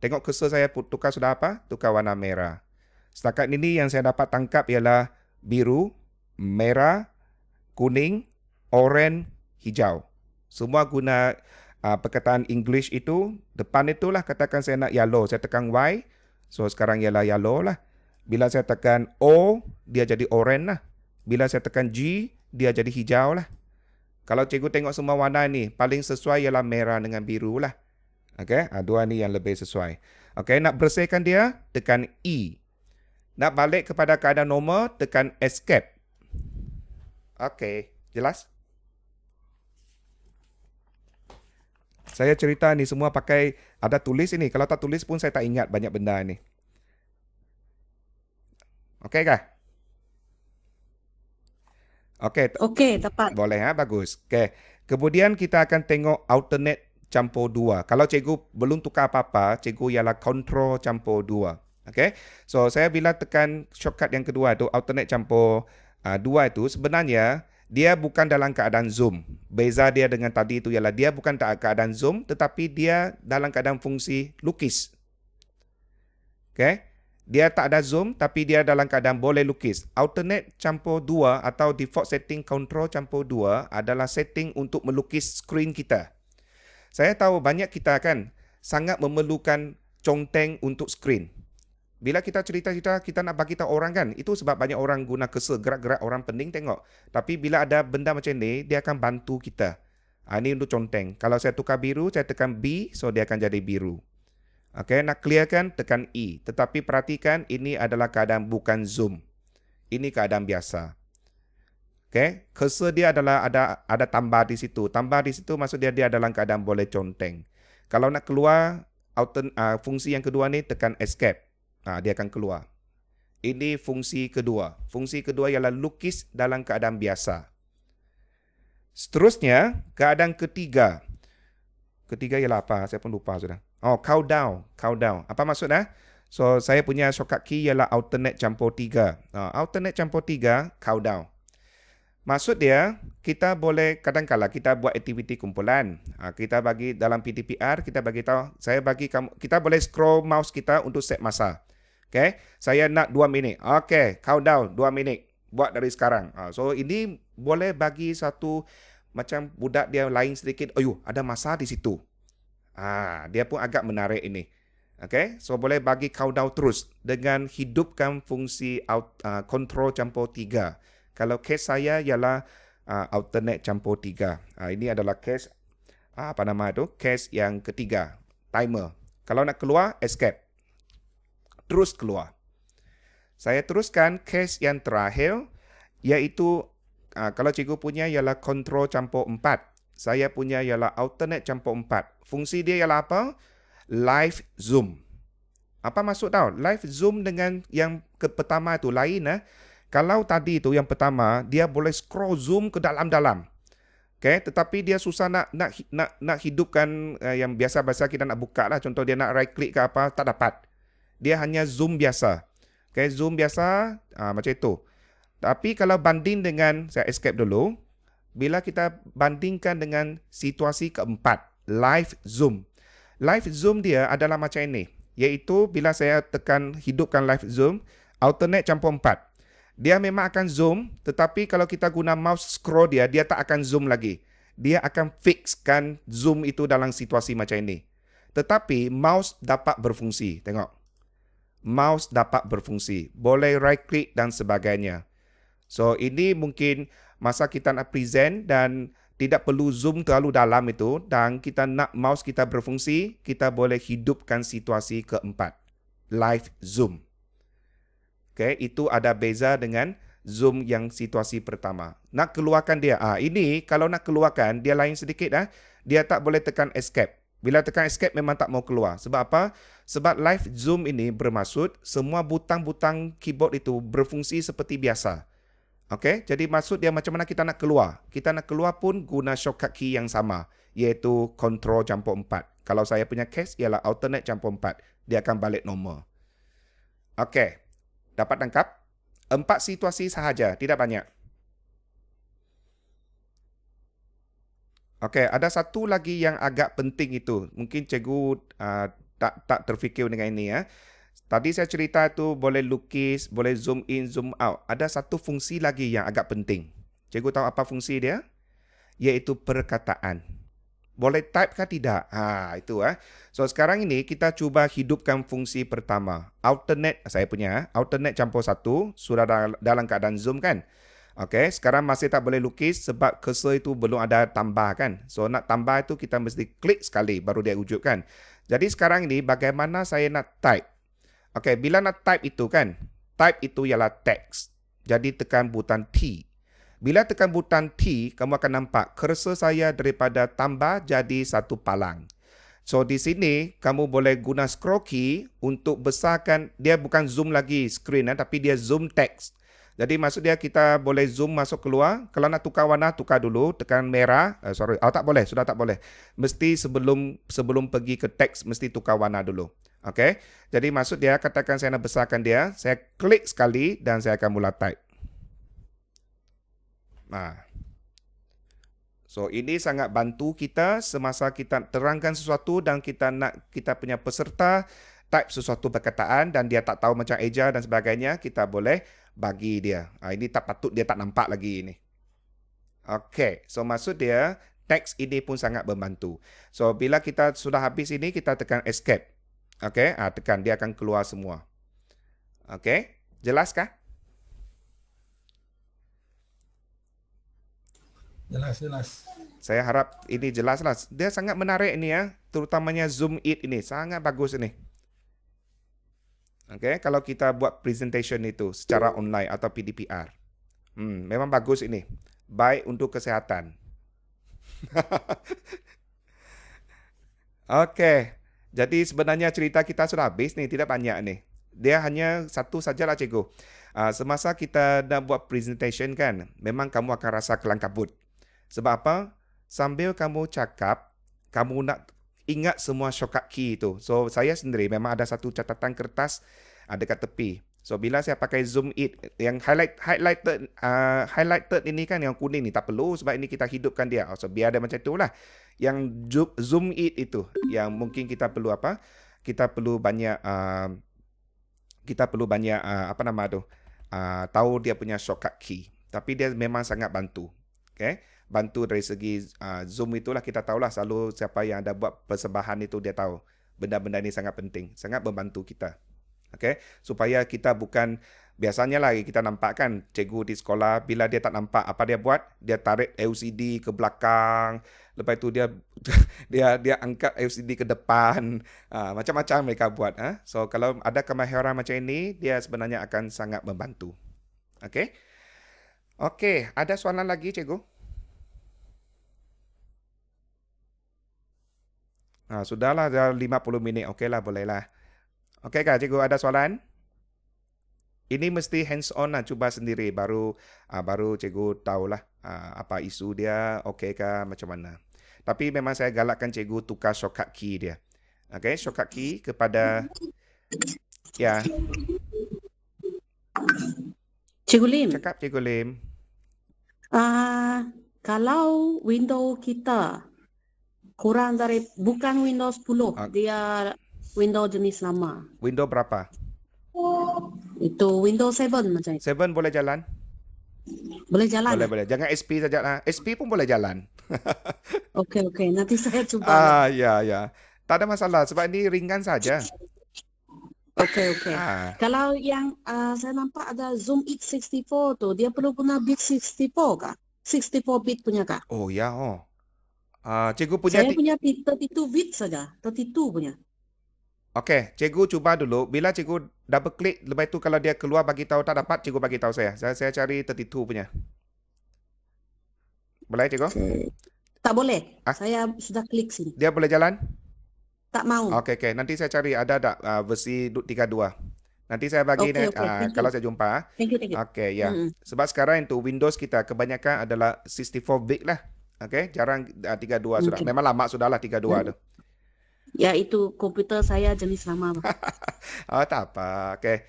tengok cursor saya tukar sudah apa? Tukar warna merah. Setakat ini yang saya dapat tangkap ialah biru, merah, kuning, oranye, hijau. Semua guna perkataan English itu. Depan itulah katakan saya nak yellow. Saya tekan Y. So sekarang ialah yellow lah. Bila saya tekan O, dia jadi orange lah. Bila saya tekan G, dia jadi hijau lah. Kalau cikgu tengok semua warna ni, paling sesuai ialah merah dengan biru lah. Okay, dua ni yang lebih sesuai. Okay, nak bersihkan dia, tekan E. Nak balik kepada keadaan normal, tekan Escape. Okay, jelas? Saya cerita ni semua pakai ada tulis ini. Kalau tak tulis pun saya tak ingat banyak benda ni. Okey kah? Okey. Okey, dapat. Boleh bagus. Okey. Kemudian kita akan tengok alternate campur 2. Kalau cikgu belum tukar apa-apa, cikgu ialah Ctrl campur 2. Okey. So saya bila tekan shortcut yang kedua tu alternate campur 2 itu sebenarnya dia bukan dalam keadaan zoom. Beza dia dengan tadi itu ialah dia bukan dalam keadaan zoom tetapi dia dalam keadaan fungsi lukis. Okay? Dia tak ada zoom tapi dia dalam keadaan boleh lukis. Alternate campur 2 atau default setting Ctrl campur 2 adalah setting untuk melukis skrin kita. Saya tahu banyak kita kan sangat memerlukan conteng untuk skrin. Bila kita cerita-cerita, kita nak bagi tahu orang kan. Itu sebab banyak orang guna cursor, gerak-gerak orang pening tengok. Tapi bila ada benda macam ni, dia akan bantu kita. Ini untuk conteng. Kalau saya tukar biru, saya tekan B, so dia akan jadi biru. Okay, nak clearkan, tekan E. Tetapi perhatikan, ini adalah keadaan bukan zoom. Ini keadaan biasa. Okay, cursor dia adalah ada tambah di situ. Tambah di situ maksud dia dalam keadaan boleh conteng. Kalau nak keluar, fungsi yang kedua ni, tekan Escape. Dia akan keluar. Ini fungsi kedua. Fungsi kedua ialah lukis dalam keadaan biasa. Seterusnya, keadaan ketiga. Ketiga ialah apa? Saya pun lupa sudah. Countdown. Countdown. Apa maksudnya? So, saya punya shortcut key ialah alternate campur 3. Alternate campur 3, countdown. Maksud dia, kita boleh kadang-kala kita buat aktiviti kumpulan. Kita bagi dalam PDPR, kita bagi tahu, kita boleh scroll mouse kita untuk set masa. Okay, saya nak 2 minit. Okay, countdown 2 minit. Buat dari sekarang. So ini boleh bagi satu macam budak dia lain sedikit. Oh, ada masa di situ. Dia pun agak menarik ini. Okay, so boleh bagi countdown terus dengan hidupkan fungsi control campur 3. Kalau case saya ialah alternate campur 3. Ini adalah case case yang ketiga, timer. Kalau nak keluar, escape. Terus keluar. Saya teruskan case yang terakhir, iaitu kalau cikgu punya ialah control campur 4. Saya punya ialah alternate campur 4. Fungsi dia ialah apa? Live zoom. Apa maksud tau? Live zoom dengan yang pertama itu lain. Kalau tadi itu yang pertama, dia boleh scroll zoom ke dalam-dalam. Okay, tetapi dia susah nak hidupkan yang biasa-biasa kita nak buka lah. Contoh dia nak right click ke apa, tak dapat. Dia hanya zoom biasa. Okay, zoom biasa macam itu. Tapi kalau banding dengan, saya escape dulu. Bila kita bandingkan dengan situasi keempat, live zoom. Live zoom dia adalah macam ini. Iaitu bila saya tekan hidupkan live zoom, alternate campur 4. Dia memang akan zoom, tetapi kalau kita guna mouse scroll dia tak akan zoom lagi. Dia akan fixkan zoom itu dalam situasi macam ini. Tetapi mouse dapat berfungsi. Tengok. Mouse dapat berfungsi. Boleh right click dan sebagainya. So ini mungkin masa kita nak present dan tidak perlu zoom terlalu dalam itu dan kita nak mouse kita berfungsi, kita boleh hidupkan situasi keempat. Live zoom. Okay, itu ada beza dengan zoom yang situasi pertama. Nak keluarkan dia. Ini kalau nak keluarkan, dia lain sedikit. Dia tak boleh tekan escape. Bila tekan escape memang tak mau keluar. Sebab apa? Sebab live zoom ini bermaksud semua butang-butang keyboard itu berfungsi seperti biasa. Okay, jadi maksud dia macam mana kita nak keluar. Kita nak keluar pun guna shortcut key yang sama. Iaitu control campur 4. Kalau saya punya case ialah alternate campur 4. Dia akan balik normal. Okay. Dapat tangkap? 4 situasi sahaja, tidak banyak. Okey, ada satu lagi yang agak penting itu. Mungkin cikgu tak terfikir dengan ini ya. Tadi saya cerita itu boleh lukis, boleh zoom in, zoom out. Ada satu fungsi lagi yang agak penting. Cikgu tahu apa fungsi dia? Iaitu perkataan. Boleh type ke tidak? Itu. So sekarang ini kita cuba hidupkan fungsi pertama. Alternate, saya punya. Alternate campur 1. Sudah dalam keadaan zoom kan? Okay, sekarang masih tak boleh lukis sebab cursor itu belum ada tambah kan? So nak tambah itu kita mesti klik sekali baru dia wujudkan. Jadi sekarang ini bagaimana saya nak type? Okay, bila nak type itu kan? Type itu ialah teks. Jadi tekan butang T. Bila tekan butang T, kamu akan nampak cursor saya daripada tambah jadi satu palang. So di sini, kamu boleh guna scroll key untuk besarkan, dia bukan zoom lagi screen, tapi dia zoom text. Jadi maksud dia kita boleh zoom masuk keluar. Kalau nak tukar warna, tukar dulu, tekan merah. Tak boleh, sudah tak boleh. Mesti sebelum pergi ke teks, mesti tukar warna dulu. Okay? Jadi maksud dia, katakan saya nak besarkan dia, saya klik sekali dan saya akan mula type. So ini sangat bantu kita semasa kita terangkan sesuatu dan kita nak kita punya peserta type sesuatu perkataan dan dia tak tahu macam eja dan sebagainya, kita boleh bagi dia. Ini tak patut dia tak nampak lagi ini. Okay, so maksud dia teks ini pun sangat membantu. So bila kita sudah habis ini, kita tekan escape. Okay, tekan dia akan keluar semua. Okay, jelaskah? Jelas. Saya harap ini jelaslah. Dia sangat menarik ini ya, terutamanya Zoom It ini sangat bagus ini. Okay, kalau kita buat presentation itu secara online atau PDPR, memang bagus ini, baik untuk kesehatan. Okay, jadi sebenarnya cerita kita sudah habis nih, tidak banyak nih. Dia hanya satu sajalah cikgu. Semasa kita nak buat presentation kan, memang kamu akan rasa kelang kabut. Sebab apa? Sambil kamu cakap, kamu nak ingat semua shortcut key itu. So, saya sendiri memang ada satu catatan kertas dekat tepi. So, bila saya pakai Zoom It, yang highlighted ini kan yang kuning ni tak perlu sebab ini kita hidupkan dia. So, biar dia macam itulah. Yang Zoom It itu, yang mungkin kita perlu apa? Kita perlu banyak kita perlu banyak tahu dia punya shortcut key. Tapi dia memang sangat bantu. Okay? Bantu dari segi Zoom itulah kita tahulah selalu siapa yang ada buat persembahan itu dia tahu. Benda-benda ini sangat penting, sangat membantu kita. Okay? Supaya kita bukan biasanya lagi kita nampak kan cikgu di sekolah bila dia tak nampak apa dia buat, dia tarik LCD ke belakang, lepas itu dia dia angkat LCD ke depan, macam-macam mereka buat. So kalau ada kemahiran macam ini, dia sebenarnya akan sangat membantu. Okay? Okay, ada soalan lagi cikgu? Sudahlah, dah 50 minit. Okeylah, bolehlah. Okey kah cikgu, ada soalan? Ini mesti hands on lah, cuba sendiri baru cikgu tahulah apa isu dia, okey kah macam mana. Tapi memang saya galakkan cikgu tukar shortcut key dia. Okey, shortcut key kepada ya, Cikgu Lim, cakap Cikgu Lim. kalau window kita kurang dari bukan Windows 10, dia Windows jenis lama. Window berapa? Itu Windows 7 macam itu. 7 boleh jalan? Boleh jalan? Boleh. Jangan SP saja lah. SP pun boleh jalan. Okey. Nanti saya cuba. Ya. Tak ada masalah sebab ini ringan saja. Okey. Kalau yang saya nampak ada Zoom X64 tu, dia perlu guna bit 64 kah? 64 bit punya kah? Oh ya. Cikgu punya Saya punya 32 bit saja, 32 punya. Okey, cikgu cuba dulu. Bila cikgu double klik, lepas itu kalau dia keluar bagi tahu tak dapat, cikgu bagi tahu saya. Saya cari 32 punya. Boleh cikgu? Tak boleh. Saya sudah klik sini. Dia boleh jalan? Tak mau. Okey. Nanti saya cari ada tak versi 32. Nanti saya bagi Okey, thank you. kalau saya jumpa. Thank you. Okey, ya. Sebab sekarang itu Windows kita kebanyakan adalah 64 bit lah. Okey, jarang 32 sudah. Okay. Memang lama sudahlah 32 tu. Ya, itu komputer saya jenis lama. Tak apa. Okey.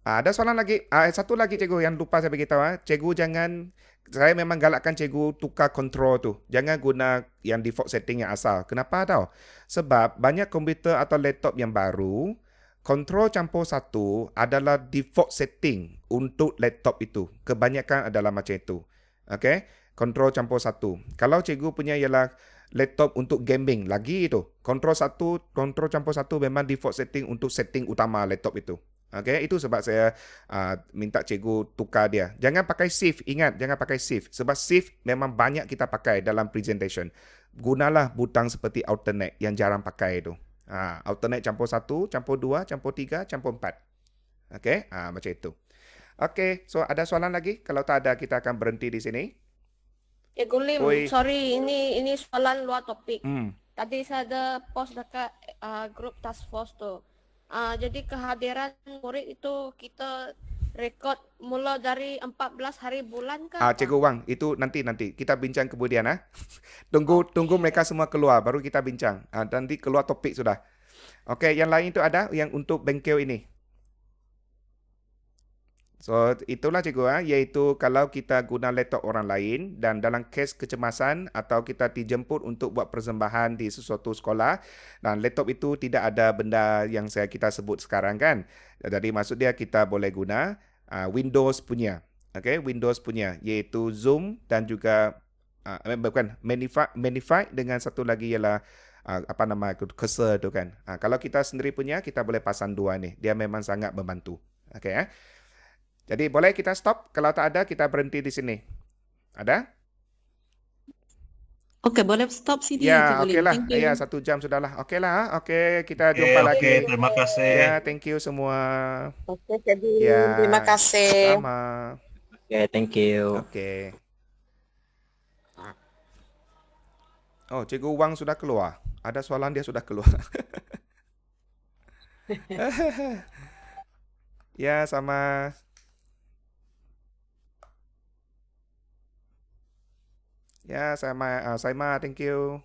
Ada soalan lagi. Satu lagi cikgu yang lupa saya beritahu. Cikgu saya memang galakkan cikgu tukar control tu. Jangan guna yang default setting yang asal. Kenapa tahu? Sebab banyak komputer atau laptop yang baru, control campur 1 adalah default setting untuk laptop itu. Kebanyakan adalah macam itu. Okey? Control campur 1. Kalau cikgu punya ialah laptop untuk gaming, lagi itu. Control campur 1 memang default setting untuk setting utama laptop itu. Okey, itu sebab saya minta cikgu tukar dia. Jangan pakai shift, ingat jangan pakai shift. Sebab shift memang banyak kita pakai dalam presentation. Gunalah butang seperti alternate yang jarang pakai itu. Alternate campur 1, campur 2, campur 3, campur 4. Okey, macam itu. Okey, so ada soalan lagi? Kalau tak ada, kita akan berhenti di sini. Cikgu Lim, Oi. sorry, ini soalan luar topik. Hmm. Tadi saya ada post dekat grup task force tu. Jadi kehadiran murid itu kita rekod mula dari 14 hari bulan ke? Cikgu Wang, itu nanti kita bincang kemudian Tunggu mereka semua keluar baru kita bincang. Nanti keluar topik sudah. Okey, yang lain itu ada yang untuk bengkel ini. So, itulah cikgu iaitu kalau kita guna laptop orang lain dan dalam kes kecemasan atau kita dijemput untuk buat persembahan di sesuatu sekolah dan laptop itu tidak ada benda yang kita sebut sekarang kan. Jadi maksud dia kita boleh guna Windows punya. Okey, Windows punya iaitu Zoom dan juga Magnified dengan satu lagi ialah cursor tu kan. Kalau kita sendiri punya kita boleh pasang dua ni. Dia memang sangat membantu. Okey Jadi boleh kita stop? Kalau tak ada, kita berhenti di sini. Ada? Okey, boleh stop sini. Ya, Cikgu Lim. okeylah. Thank you. Ya, 1 jam sudahlah. Okeylah. Okey, kita jumpa lagi. Okey, terima kasih. Ya, thank you semua. Okey, Cikgu. Ya, Terima kasih. sama. Okay, thank you. Okey. Oh, Cikgu Wang sudah keluar. Ada soalan dia sudah keluar. Ya, sama. Ya, sama. Saima, thank you.